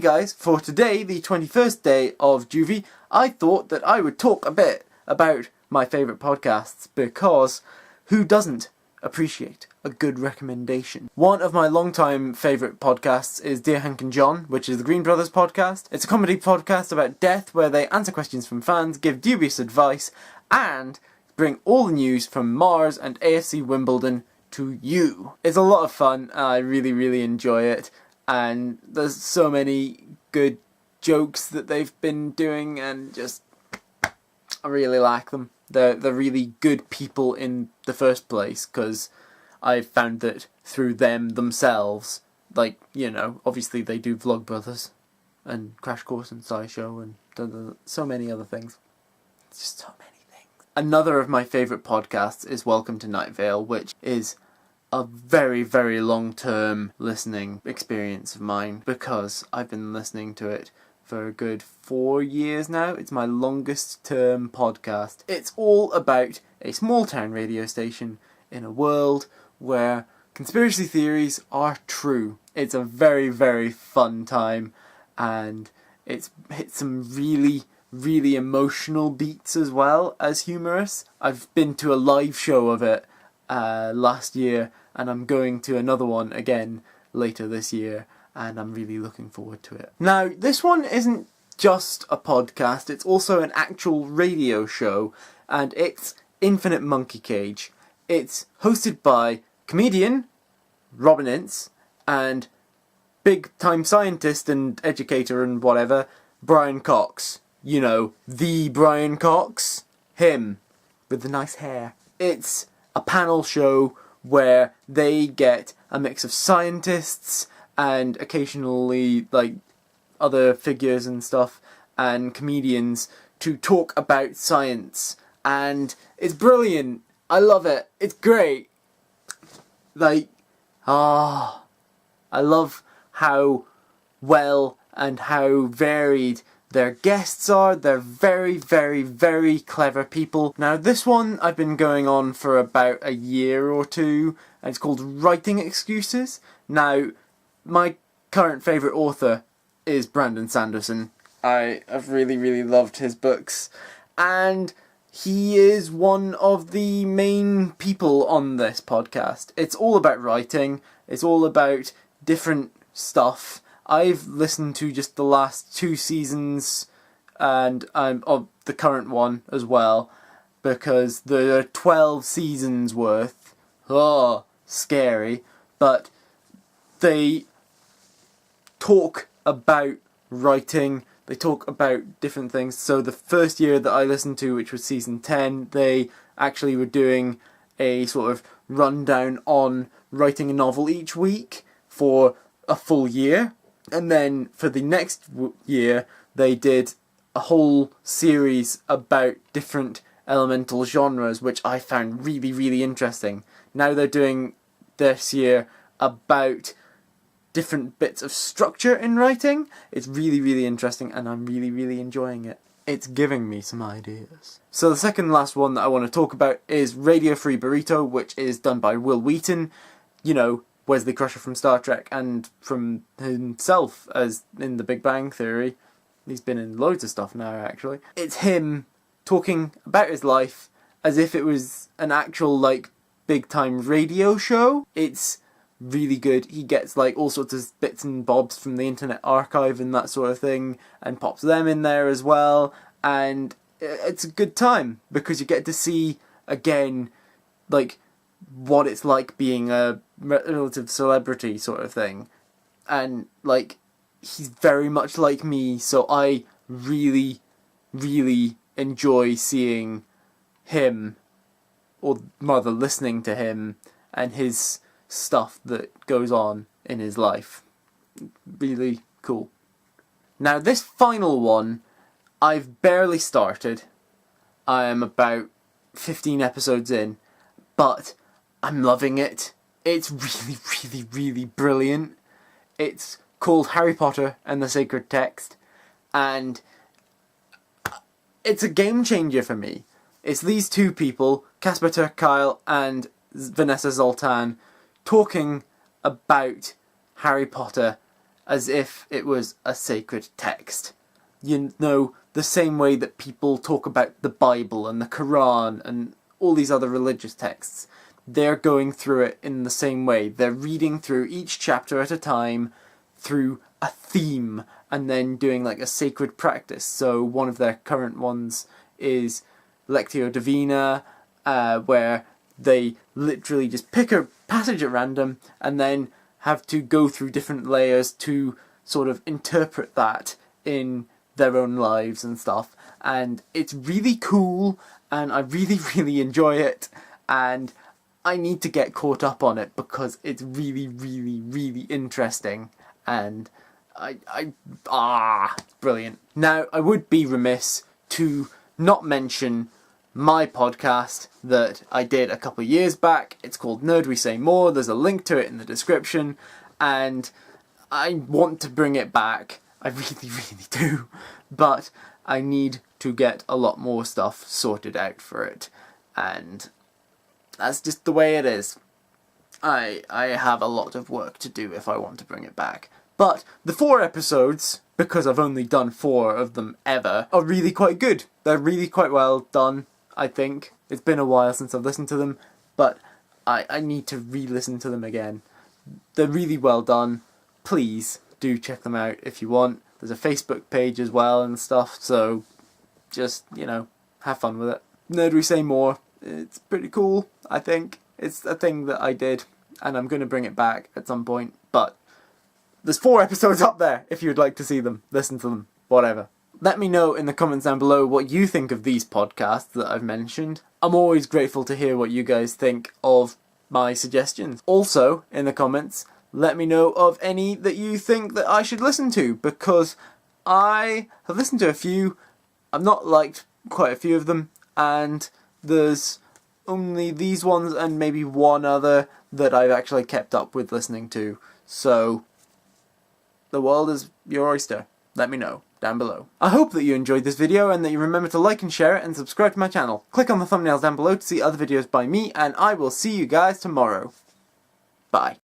guys, for today, the 21st day of JuV, I thought that I would talk a bit about my favourite podcasts, because who doesn't appreciate a good recommendation? One of my long-time favourite podcasts is Dear Hank and John, which is the Green Brothers podcast. It's a comedy podcast about death where they answer questions from fans, give dubious advice, and bring all the news from Mars and AFC Wimbledon to you. It's a lot of fun, and I really, really enjoy it. And there's so many good jokes that they've been doing, and just, I really like them. They're really good people in the first place, because I've found that through them themselves, like, you know, obviously they do Vlogbrothers, and Crash Course and SciShow, and so many other things. It's just so many things. Another of my favourite podcasts is Welcome to Night Vale, which is a very, very long-term listening experience of mine, because I've been listening to it for a good 4 years now. It's my longest term podcast. It's all about a small town radio station in a world where conspiracy theories are true. It's a very, very fun time, and it's hit some really, really emotional beats as well as humorous. I've been to a live show of it last year, and I'm going to another one again later this year, and I'm really looking forward to it. Now, this one isn't just a podcast, it's also an actual radio show, and it's Infinite Monkey Cage. It's hosted by comedian Robin Ince and big-time scientist and educator and whatever, Brian Cox. You know, the Brian Cox. Him. With the nice hair. It's a panel show where they get a mix of scientists and occasionally, like, other figures and stuff, and comedians to talk about science. And it's brilliant. I love it. It's great. Like, I love how well and how varied their guests are. They're very, very, very clever people. Now, this one I've been going on for about a year or two, and it's called Writing Excuses. Now, my current favourite author is Brandon Sanderson. I've really, really loved his books, and he is one of the main people on this podcast. It's all about writing. It's all about different stuff. I've listened to just the last 2 seasons, and of the current one as well, because there are 12 seasons worth. Oh, scary. But they talk about writing. They talk about different things. So the first year that I listened to, which was season 10, they actually were doing a sort of rundown on writing a novel each week for a full year. And then for the next year, they did a whole series about different elemental genres, which I found really, really interesting. Now they're doing this year about different bits of structure in writing. It's really, really interesting, and I'm really, really enjoying it. It's giving me some ideas. So the second last one that I want to talk about is Radio Free Burrito, which is done by Will Wheaton. You know, Wesley Crusher from Star Trek, and from himself as in The Big Bang Theory. He's been in loads of stuff now, actually. It's him talking about his life as if it was an actual, like, big-time radio show. It's really good. He gets, like, all sorts of bits and bobs from the Internet Archive and that sort of thing, and pops them in there as well, and it's a good time, because you get to see, again, like, what it's like being a relative celebrity sort of thing. And, like, he's very much like me, so I really, really enjoy seeing him, or rather listening to him, and his stuff that goes on in his life. Really cool. Now, this final one, I've barely started. I am about 15 episodes in, but I'm loving it. It's really, really, really brilliant. It's called Harry Potter and the Sacred Text, and it's a game changer for me. It's these two people, Casper ter Kuile and Vanessa Zoltan, talking about Harry Potter as if it was a sacred text. You know, the same way that people talk about the Bible and the Quran and all these other religious texts. They're going through it in the same way. They're reading through each chapter at a time through a theme and then doing like a sacred practice. So one of their current ones is Lectio Divina, where they literally just pick a passage at random and then have to go through different layers to sort of interpret that in their own lives and stuff. And it's really cool, and I really, really enjoy it, and I need to get caught up on it because it's really, really, really interesting, and brilliant. Now, I would be remiss to not mention my podcast that I did a couple of years back. It's called Nerd We Say More. There's a link to it in the description, and I want to bring it back. I really, really do, but I need to get a lot more stuff sorted out for it, and that's just the way it is. I have a lot of work to do if I want to bring it back. But the 4 episodes, because I've only done 4 of them ever, are really quite good. They're really quite well done, I think. It's been a while since I've listened to them, but I need to re-listen to them again. They're really well done. Please do check them out if you want. There's a Facebook page as well and stuff, so just, you know, have fun with it. Nerd We Say More. It's pretty cool, I think. It's a thing that I did, and I'm going to bring it back at some point, but there's 4 episodes up there if you'd like to see them, listen to them, whatever. Let me know in the comments down below what you think of these podcasts that I've mentioned. I'm always grateful to hear what you guys think of my suggestions. Also, in the comments, let me know of any that you think that I should listen to, because I have listened to a few. I've not liked quite a few of them, and there's only these ones and maybe one other that I've actually kept up with listening to. So, the world is your oyster. Let me know down below. I hope that you enjoyed this video and that you remember to like and share it and subscribe to my channel. Click on the thumbnails down below to see other videos by me, and I will see you guys tomorrow. Bye.